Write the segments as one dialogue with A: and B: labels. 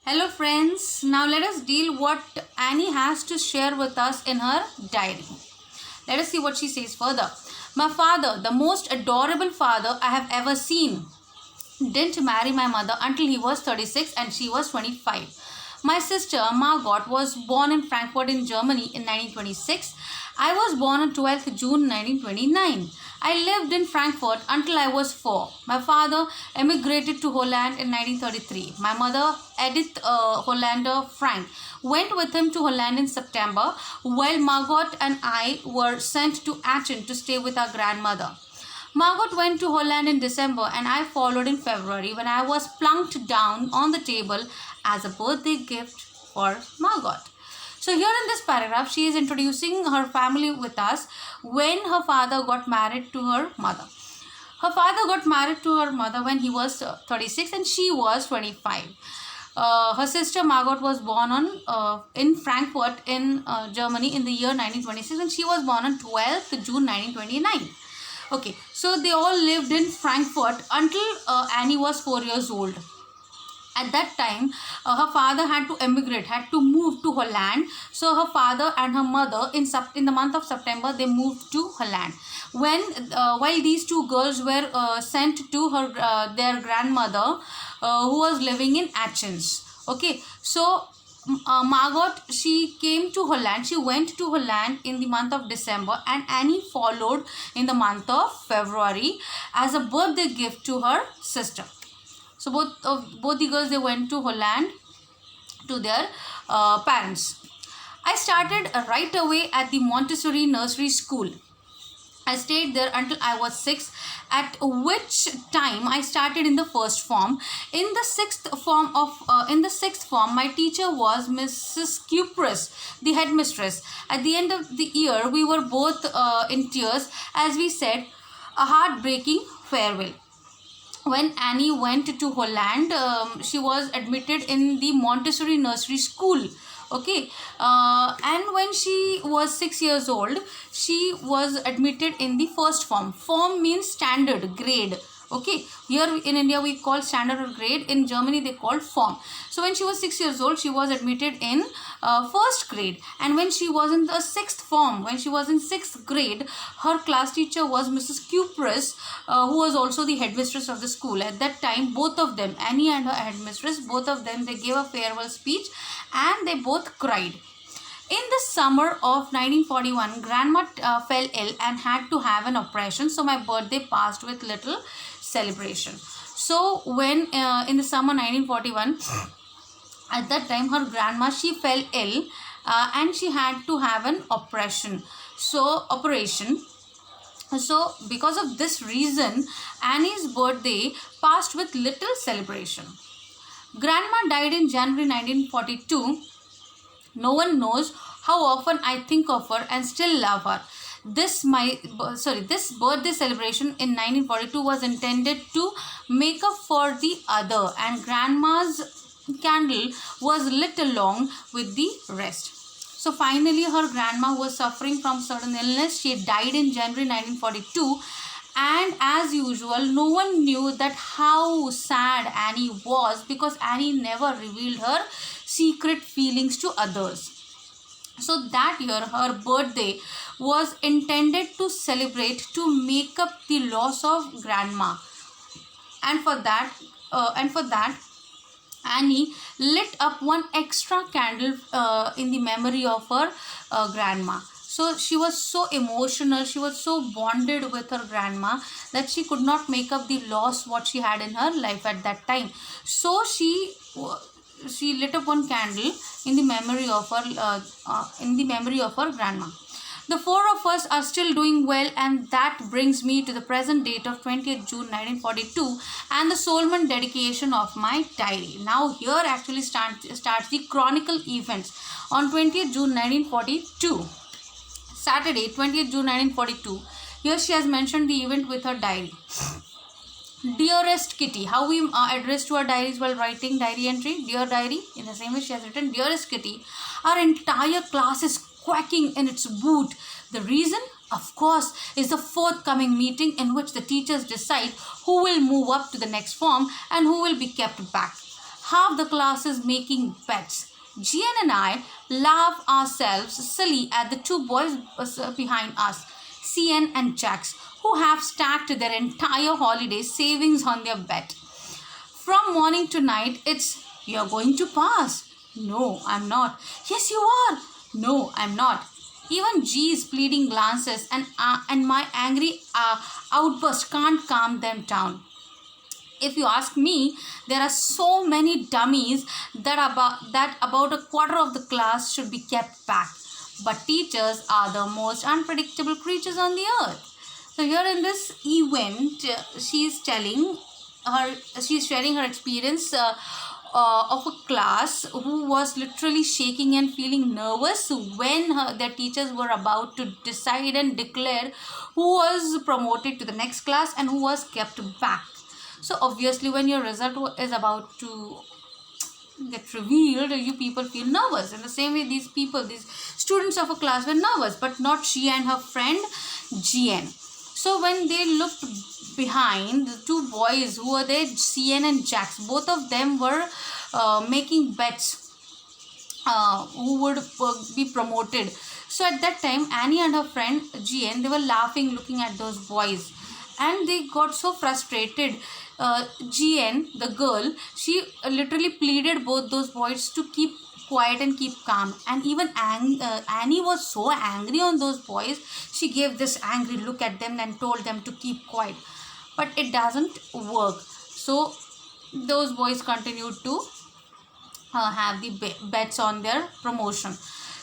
A: Hello friends, now let us deal what Annie has to share with us in her diary. Let us see what she says further. My father, the most adorable father I have ever seen, didn't marry my mother until he was 36 and she was 25. My sister Margot was born in Frankfurt in Germany in 1926. I was born on 12th June 1929. I lived in Frankfurt until I was 4. My father emigrated to Holland in 1933. My mother, Edith Hollander Frank, went with him to Holland in September, while Margot and I were sent to Aachen to stay with our grandmother. Margot went to Holland in December and I followed in February when I was plunked down on the table as a birthday gift for Margot. So here in this paragraph, she is introducing her family with us when her father got married to her mother. Her father got married to her mother when he was 36 and she was 25. Her sister Margot was born in Frankfurt in Germany in the year 1926 and she was born on 12th June 1929. Okay, so they all lived in Frankfurt until Annie was 4 years old. At that time, her father had to emigrate, had to move to Holland. So her father and her mother, in the month of September, they moved to Holland. While these two girls were sent to their grandmother, who was living in Athens. Okay, so Margot, she came to Holland. She went to Holland in the month of December, and Annie followed in the month of February as a birthday gift to her sister. So both the girls, they went to Holland to their parents. I started right away at the Montessori nursery school. I stayed there until I was 6, at which time I started in the first form. In the sixth form, my teacher was Mrs. Cupris, the headmistress. At the end of the year, we were both in tears as we said a heartbreaking farewell. When Annie went to Holland, she was admitted in the Montessori nursery school. Okay, and when she was 6 years old, she was admitted in the first form. Form means standard, grade. Okay, here in India we call standard or grade. In Germany they call form. So when she was 6 years old, she was admitted in first grade. And when she was in the sixth form, when she was in sixth grade, her class teacher was Mrs. Cupris, who was also the headmistress of the school. At that time, both of them, Annie and her headmistress, both of them, they gave a farewell speech and they both cried. In the summer of 1941, Grandma fell ill and had to have an operation. So my birthday passed with little celebration. So when in the summer 1941, at that time her grandma, she fell ill and she had to have an operation. So because of this reason, Annie's birthday passed with little celebration. Grandma died in January 1942. No one knows how often I think of her and still love her. This birthday celebration in 1942 was intended to make up for the other, and Grandma's candle was lit along with the rest. So finally, her grandma was suffering from certain illness. She died in January 1942. And as usual, no one knew that how sad Annie was, because Annie never revealed her secret feelings to others. So that year, her birthday was intended to celebrate, to make up the loss of grandma. And for that, Annie lit up one extra candle in the memory of her grandma. So she was so emotional, she was so bonded with her grandma that she could not make up the loss what she had in her life at that time. So she lit up one candle in the memory of her grandma. The four of us are still doing well, and that brings me to the present date of 20th June 1942 and the solemn dedication of my diary. Now here actually starts the chronicle events on 20th June 1942. Saturday, 20th June 1942. Here she has mentioned the event with her diary. Dearest Kitty, how we address to our diaries while writing diary entry. Dear diary, in the same way she has written, Dearest Kitty, our entire class is quacking in its boot. The reason, of course, is the forthcoming meeting in which the teachers decide who will move up to the next form and who will be kept back. Half the class is making bets. Gian and I laugh ourselves silly at the two boys behind us, Cn and Jax, who have stacked their entire holiday savings on their bet. From morning to night, it's, "You're going to pass." "No, I'm not." "Yes, you are." "No, I'm not." Even G's pleading glances and my angry outburst can't calm them down. If you ask me, there are so many dummies that about a quarter of the class should be kept back. But teachers are the most unpredictable creatures on the earth. So here in this event, she's sharing her experience of a class who was literally shaking and feeling nervous when their teachers were about to decide and declare who was promoted to the next class and who was kept back. So obviously when your result is about to get revealed, you people feel nervous. In the same way, these students of a class were nervous, but not she and her friend Gian. So when they looked behind, the two boys who were there, Cn and Jax, both of them were making bets who would be promoted. So at that time, Annie and her friend Gian, they were laughing, looking at those boys, and they got so frustrated. Gian, the girl, she literally pleaded both those boys to keep quiet and keep calm. And even Annie was so angry on those boys. She gave this angry look at them and told them to keep quiet. But it doesn't work. So those boys continued to have the bets on their promotion.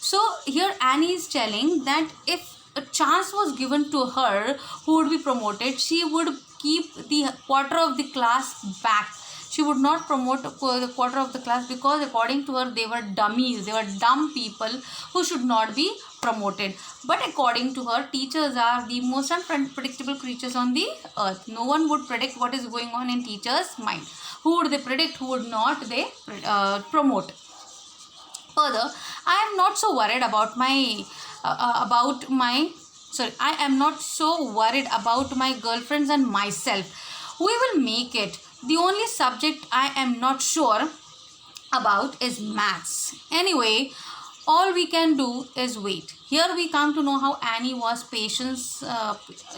A: So here Annie is telling that if a chance was given to her who would be promoted, she would keep the quarter of the class back. She would not promote the quarter of the class because according to her, they were dummies, they were dumb people who should not be promoted. But according to her, teachers are the most unpredictable creatures on the earth. No one would predict what is going on in teachers' mind. Who would they predict? Who would not they promote? Further, I am not so worried about I am not so worried about my girlfriends and myself. We will make it. The only subject I am not sure about is maths. Anyway, all we can do is wait. Here we come to know how Annie was patient.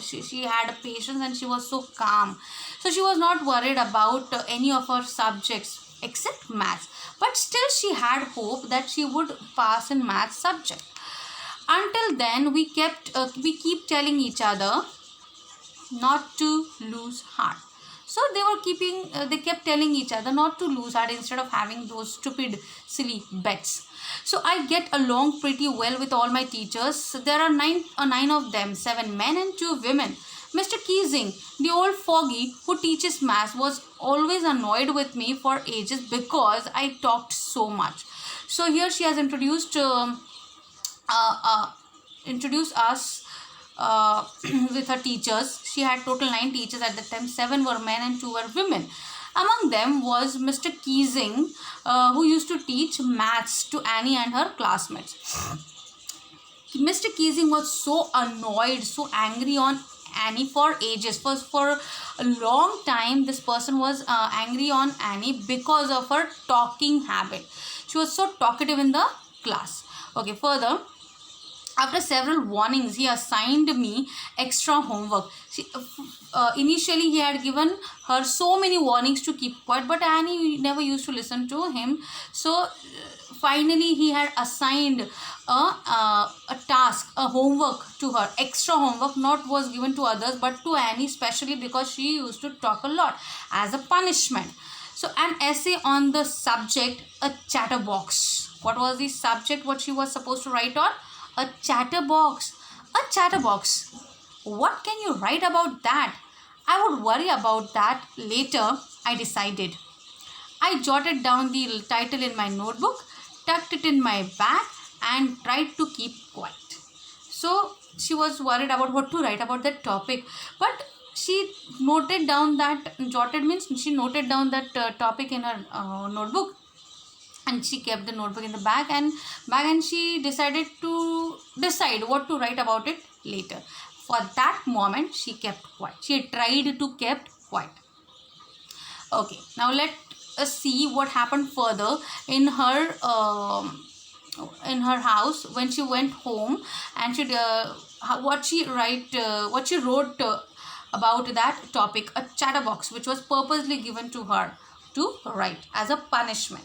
A: She had patience and she was so calm. So she was not worried about any of her subjects except maths. But still she had hope that she would pass in maths subject. Until then, we keep telling each other not to lose heart. So they kept telling each other not to lose heart instead of having those stupid, silly bets. So I get along pretty well with all my teachers. There are nine of them, 7 men and 2 women. Mr. Keesing, the old fogey who teaches maths, was always annoyed with me for ages because I talked so much. So here she has introduced us with her teachers. She had total 9 teachers at the time. 7 were men and 2 were women. Among them was Mr. Keesing, who used to teach maths to Annie and her classmates. Mr. Keesing was so annoyed, so angry on Annie for ages. For a long time, this person was angry on Annie because of her talking habit. She was so talkative in the class. Okay, further, after several warnings, he assigned me extra homework. Initially, he had given her so many warnings to keep quiet, but Annie never used to listen to him. So, finally, he had assigned a task, a homework to her. Extra homework not was given to others, but to Annie, especially because she used to talk a lot as a punishment. So, an essay on the subject, a chatterbox. What was the subject what she was supposed to write on? A chatterbox. A chatterbox. What can you write about that? I would worry about that later, I decided. I jotted down the title in my notebook, tucked it in my bag, and tried to keep quiet. So she was worried about what to write about that topic, but she noted down that, jotted means she noted down that topic in her notebook, and she kept the notebook in the bag and she decided what to write about it later. For that moment, she kept quiet. She tried to kept quiet. Okay, now see what happened further in her house when she went home, and what she wrote about that topic, a chatterbox which was purposely given to her to write as a punishment.